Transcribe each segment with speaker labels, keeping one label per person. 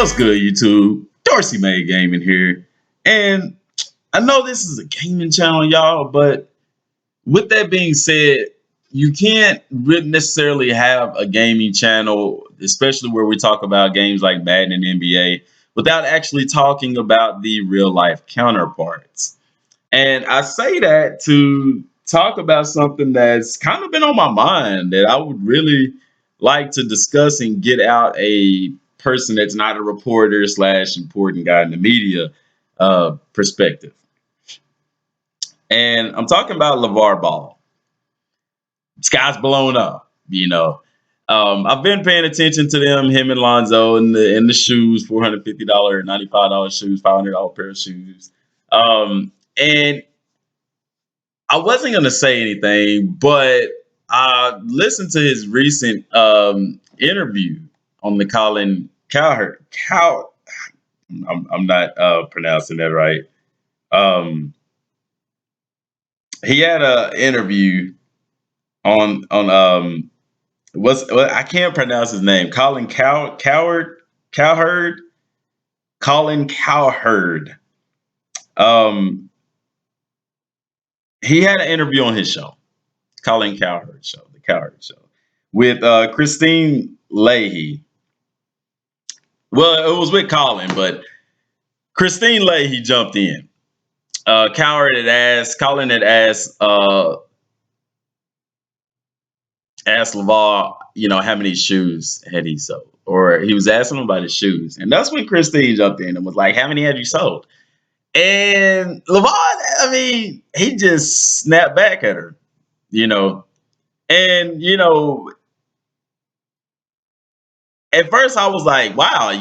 Speaker 1: What's good, YouTube? Dorsey Made Gaming here. And I know this is a gaming channel, y'all, but with that being said, you can't really necessarily have a gaming channel, especially where we talk about games like Madden and NBA, without actually talking about the real life counterparts. And I say that to talk about something that's kind of been on my mind that I would really like to discuss and get out a person that's not a reporter slash important guy in the media perspective. And I'm talking about Lavar Ball. Sky's blown up. I've been paying attention to them, him and Lonzo, and the shoes, $450, $95 shoes, $500 pair of shoes. And I wasn't gonna say anything, but I listened to his recent interview on the Colin Cowherd. I'm not pronouncing that right. Um, he had an interview on I can't pronounce his name. Cowherd, Colin Cowherd. Um, he had an interview on his show, Colin Cowherd show, the Cowherd show, with Kristine Leahy. Well, it was with Colin, but Kristine Leahy jumped in. Colin had asked Lavar, how many shoes had he sold? Or he was asking him about his shoes. And that's when Kristine jumped in and was like, how many had you sold? And Lavar, he just snapped back at her, you know. And, at first I was like, wow,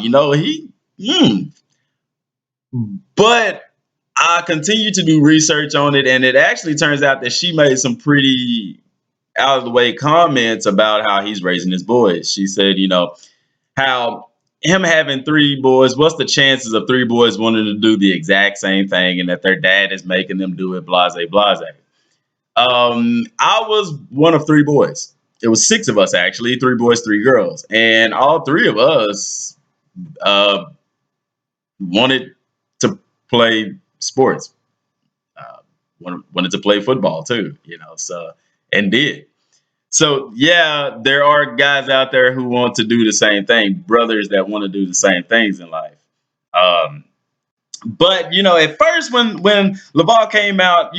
Speaker 1: but I continued to do research on it, and it actually turns out that she made some pretty out of the way comments about how he's raising his boys. She said, how him having three boys, what's the chances of three boys wanting to do the exact same thing and that their dad is making them do it, blase, blase. I was one of three boys. It was six of us, actually, three boys, three girls. And all three of us uh, wanted to play sports, wanted to play football too, and did. So yeah, there are guys out there who want to do the same thing, brothers that want to do the same things in life. Um, but at first when Laval came out,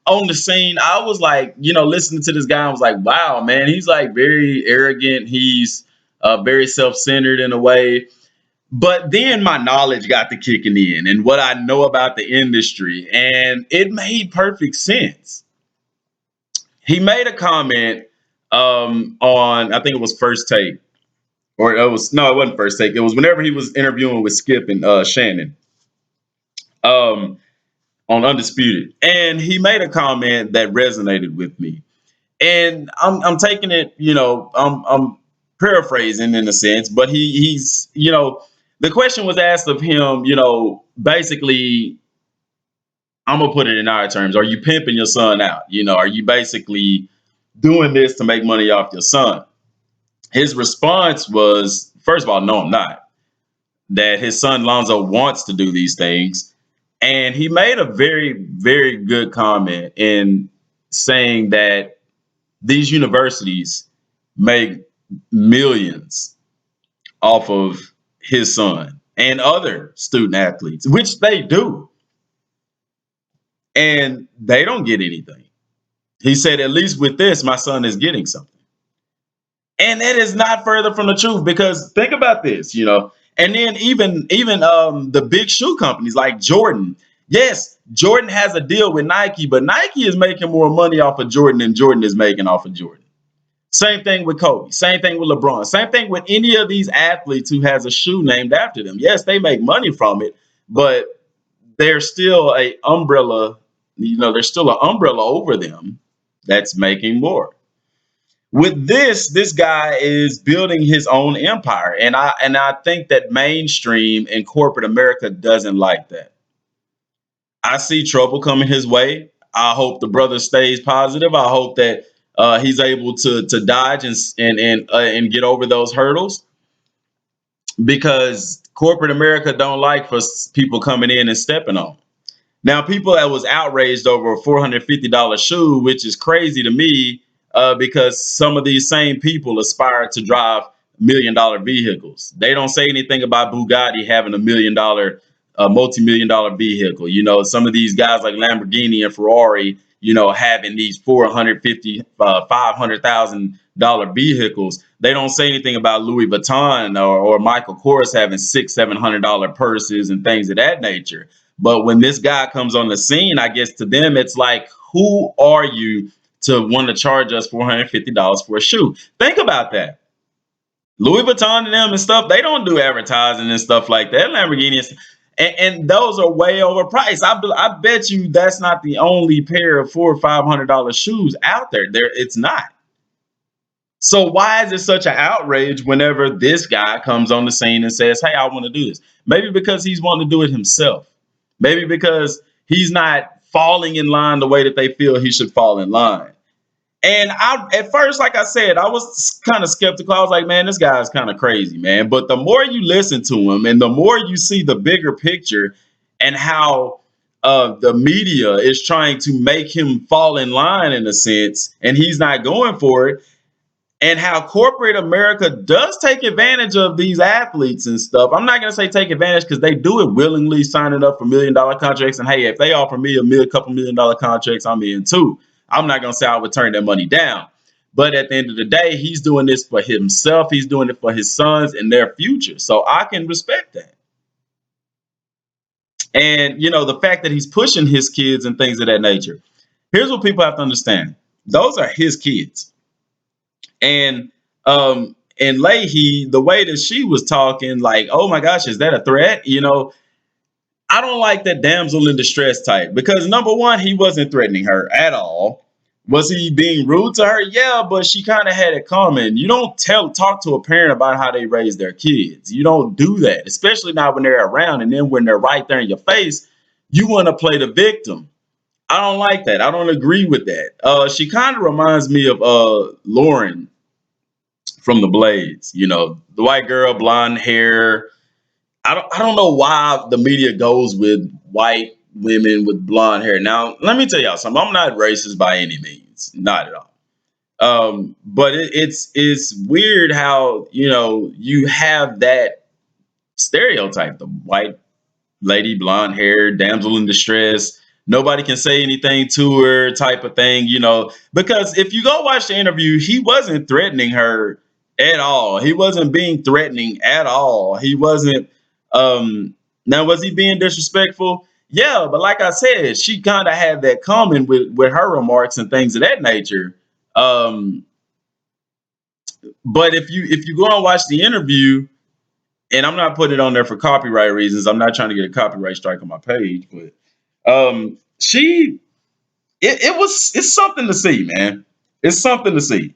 Speaker 1: on the scene, I was like, listening to this guy, I was like, wow, man, he's like very arrogant. He's very self-centered in a way. But then my knowledge got to kicking in and what I know about the industry, and it made perfect sense. He made a comment on, I think it was First Take, or it was no, it wasn't First Take. It was whenever he was interviewing with Skip and Shannon um, on Undisputed, and he made a comment that resonated with me. And I'm taking it, I'm paraphrasing in a sense, but he's the question was asked of him, basically, I'm gonna put it in our terms. Are you pimping your son out? Are you basically doing this to make money off your son? His response was, first of all, no, I'm not. That his son Lonzo wants to do these things. And he made a very, very good comment in saying that these universities make millions off of his son and other student athletes, which they do, and they don't get anything. He said, at least with this, my son is getting something. And that is not further from the truth, because think about this, and then even the big shoe companies like Jordan. Yes, Jordan has a deal with Nike, but Nike is making more money off of Jordan than Jordan is making off of Jordan. Same thing with Kobe. Same thing with LeBron. Same thing with any of these athletes who has a shoe named after them. Yes, they make money from it, but there's still a umbrella. There's still an umbrella over them that's making more. With this guy is building his own empire, and I think that mainstream and corporate America doesn't like that. I see trouble coming his way. I hope the brother stays positive. I hope that he's able to dodge and get over those hurdles, because corporate America don't like for people coming in and stepping on. Now, people that was outraged over a $450 shoe, which is crazy to me, because some of these same people aspire to drive $1 million vehicles. They don't say anything about Bugatti having $1 million, multi-million dollar vehicle. You know, some of these guys like Lamborghini and Ferrari, you know, having these 450, $500,000 vehicles. They don't say anything about Louis Vuitton or Michael Kors having $600-700 purses and things of that nature. But when this guy comes on the scene, I guess to them, it's like, who are you to want to charge us $450 for a shoe? Think about that. Louis Vuitton and them and stuff, they don't do advertising and stuff like that. Lamborghinis, and those are way overpriced. I bet you that's not the only pair of $400-500 shoes out there. It's not. So why is it such an outrage whenever this guy comes on the scene and says, "Hey, I want to do this"? Maybe because he's wanting to do it himself. Maybe because he's not falling in line the way that they feel he should fall in line. And at first, like I said, I was kind of skeptical. I was like, man, this guy is kind of crazy, man. But the more you listen to him and the more you see the bigger picture and how the media is trying to make him fall in line in a sense, and he's not going for it, and how corporate America does take advantage of these athletes and stuff. I'm not going to say take advantage because they do it willingly, signing up for $1 million contracts. And hey, if they offer me couple $1 million contracts, I'm in too. I'm not going to say I would turn that money down. But at the end of the day, he's doing this for himself. He's doing it for his sons and their future. So I can respect that. And, you know, the fact that he's pushing his kids and things of that nature. Here's what people have to understand. Those are his kids. And Leahy, the way that she was talking, like, oh my gosh, is that a threat? You know, I don't like that damsel in distress type because number one, he wasn't threatening her at all. Was he being rude to her? Yeah, but she kind of had it coming. You don't talk to a parent about how they raise their kids. You don't do that, especially not when they're around. And then when they're right there in your face, you want to play the victim. I don't like that. I don't agree with that. She kind of reminds me of Lauren from the Blades. You know, the white girl, blonde hair. I don't know why the media goes with white women with blonde hair. Now, let me tell y'all something. I'm not racist by any means, not at all. But it's weird how you have that stereotype, the white lady, blonde hair, damsel in distress. Nobody can say anything to her, type of thing, because if you go watch the interview, he wasn't threatening her at all. He wasn't being threatening at all. He wasn't. Now, was he being disrespectful? Yeah, but like I said, she kind of had that common with her remarks and things of that nature. Um, but if you go and watch the interview, and I'm not putting it on there for copyright reasons. I'm not trying to get a copyright strike on my page, but she it's something to see, man. It's something to see.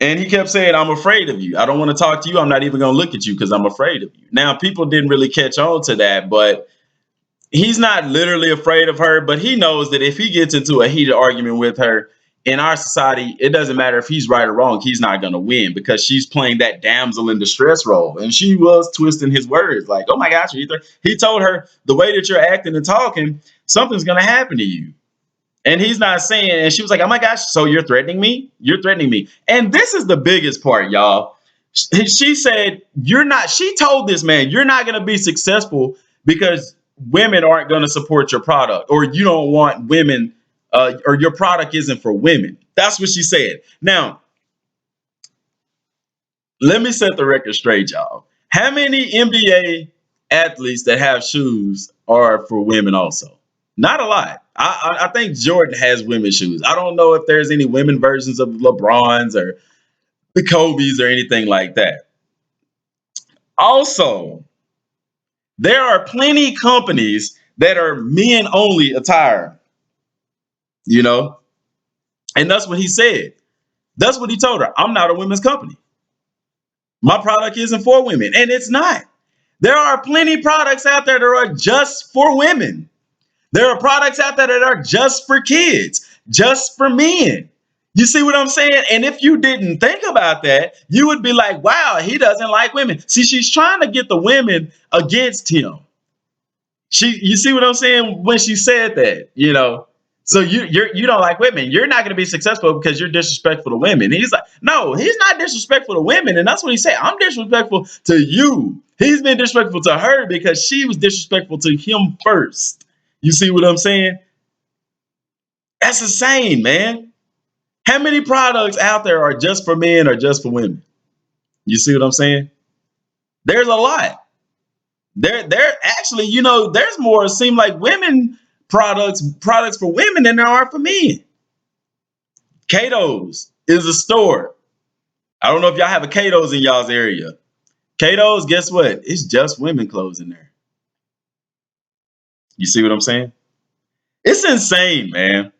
Speaker 1: And he kept saying, I'm afraid of you. I don't want to talk to you. I'm not even going to look at you because I'm afraid of you. Now, people didn't really catch on to that, but he's not literally afraid of her, but he knows that if he gets into a heated argument with her in our society, it doesn't matter if he's right or wrong. He's not going to win because she's playing that damsel in distress role. And she was twisting his words like, oh my gosh, he told her the way that you're acting and talking, something's going to happen to you. And he's not saying, and she was like, oh my gosh, so you're threatening me? You're threatening me. And this is the biggest part, y'all. She said, you're not, she told this man, you're not going to be successful because women aren't going to support your product, or you don't want women, or your product isn't for women. That's what she said. Now, let me set the record straight, y'all. How many NBA athletes that have shoes are for women also? Not a lot. I think Jordan has women's shoes. I don't know if there's any women versions of LeBrons or the Kobe's or anything like that. Also, there are plenty companies that are men only attire, you know, and that's what he said. That's what he told her. I'm not a women's company. My product isn't for women, and it's not. There are plenty products out there that are just for women. There are products out there that are just for kids, just for men. You see what I'm saying? And if you didn't think about that, you would be like, wow, he doesn't like women. See, she's trying to get the women against him. You see what I'm saying when she said that, you know. So you don't like women. You're not going to be successful because you're disrespectful to women. And he's like, no, he's not disrespectful to women, and that's what he said. I'm disrespectful to you. He's been disrespectful to her because she was disrespectful to him first. You see what I'm saying? That's insane, man. How many products out there are just for men or just for women? You see what I'm saying? There's a lot. There actually, you know, there's more. It seem like women products for women than there are for men. Cato's is a store. I don't know if y'all have a Cato's in y'all's area. Cato's, guess what? It's just women clothes in there. You see what I'm saying? It's insane, man.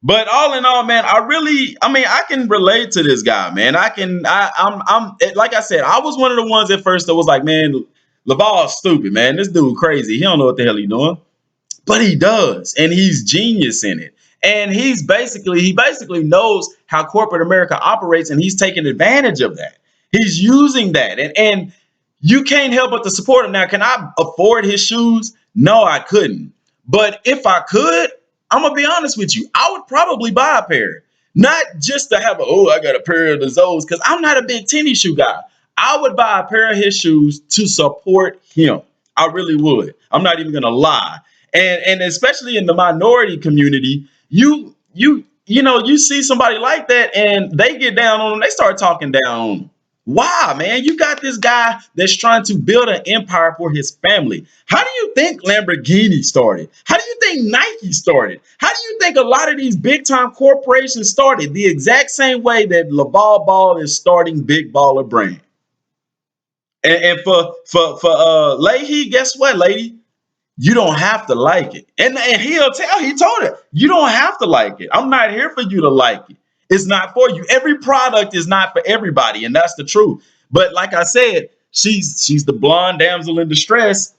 Speaker 1: But all in all, man, I mean, I can relate to this guy, man. Like I said, I was one of the ones at first that was like, man, Lavar's stupid, man. This dude crazy. He don't know what the hell he doing. But he does, and he's genius in it. And he basically knows how corporate America operates, and he's taking advantage of that. He's using that, and you can't help but to support him. Now, can I afford his shoes? No, I couldn't. But if I could, I'm gonna be honest with you, I would probably buy a pair, not just to have I got a pair of the Zoes, because I'm not a big tennis shoe guy. I would buy a pair of his shoes to support him. I really would. I'm not even gonna lie. And especially in the minority community, you see somebody like that and they get down on them, they start talking down on them. Why, man? You got this guy that's trying to build an empire for his family. How do you think Lamborghini started? How do you think Nike started? How do you think a lot of these big time corporations started? The exact same way that Lavar Ball is starting Big Baller Brand. And for Leahy, guess what, lady? You don't have to like it. And he told her, you don't have to like it. I'm not here for you to like it. It's not for you. Every product is not for everybody, and that's the truth. But like I said, she's the blonde damsel in distress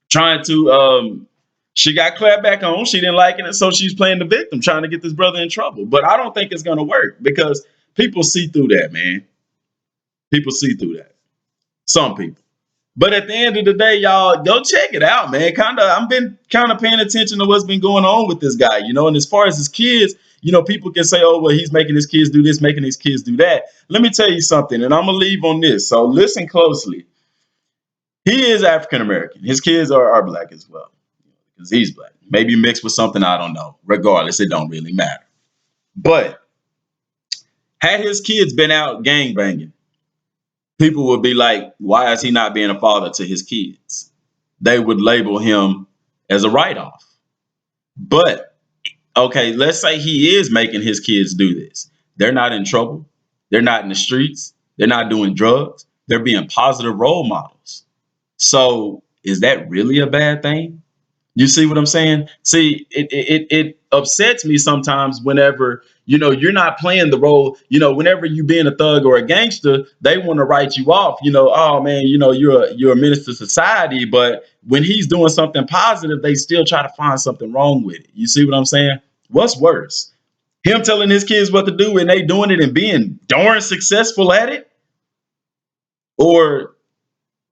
Speaker 1: trying to she got clapped back on. She didn't like it, and so she's playing the victim, trying to get this brother in trouble. But I don't think it's gonna work because people see through that, man. People see through that. Some people. But at the end of the day, y'all go check it out, man. I've been kind of paying attention to what's been going on with this guy, you know. And as far as his kids, you know, people can say, "Oh, well, he's making his kids do this, making his kids do that." Let me tell you something, and I'm gonna leave on this. So listen closely. He is African American. His kids are black as well, because he's black. Maybe mixed with something I don't know. Regardless, it don't really matter. But had his kids been out gang banging, people would be like, why is he not being a father to his kids? They would label him as a write-off. But okay, let's say he is making his kids do this. They're not in trouble. They're not in the streets. They're not doing drugs. They're being positive role models. So is that really a bad thing? You see what I'm saying? See, it upsets me sometimes whenever, you know, you're not playing the role, you know, whenever you being a thug or a gangster, they want to write you off, you know, oh man, you know, you're a menace to society, but when he's doing something positive, they still try to find something wrong with it. You see what I'm saying? What's worse? Him telling his kids what to do and they doing it and being darn successful at it, or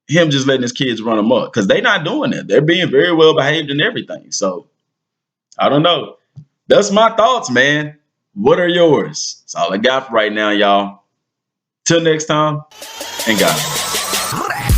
Speaker 1: him just letting his kids run amok? Because they're not doing it. They're being very well behaved and everything. So I don't know. That's my thoughts, man. What are yours? That's all I got for right now, y'all. Till next time, and God.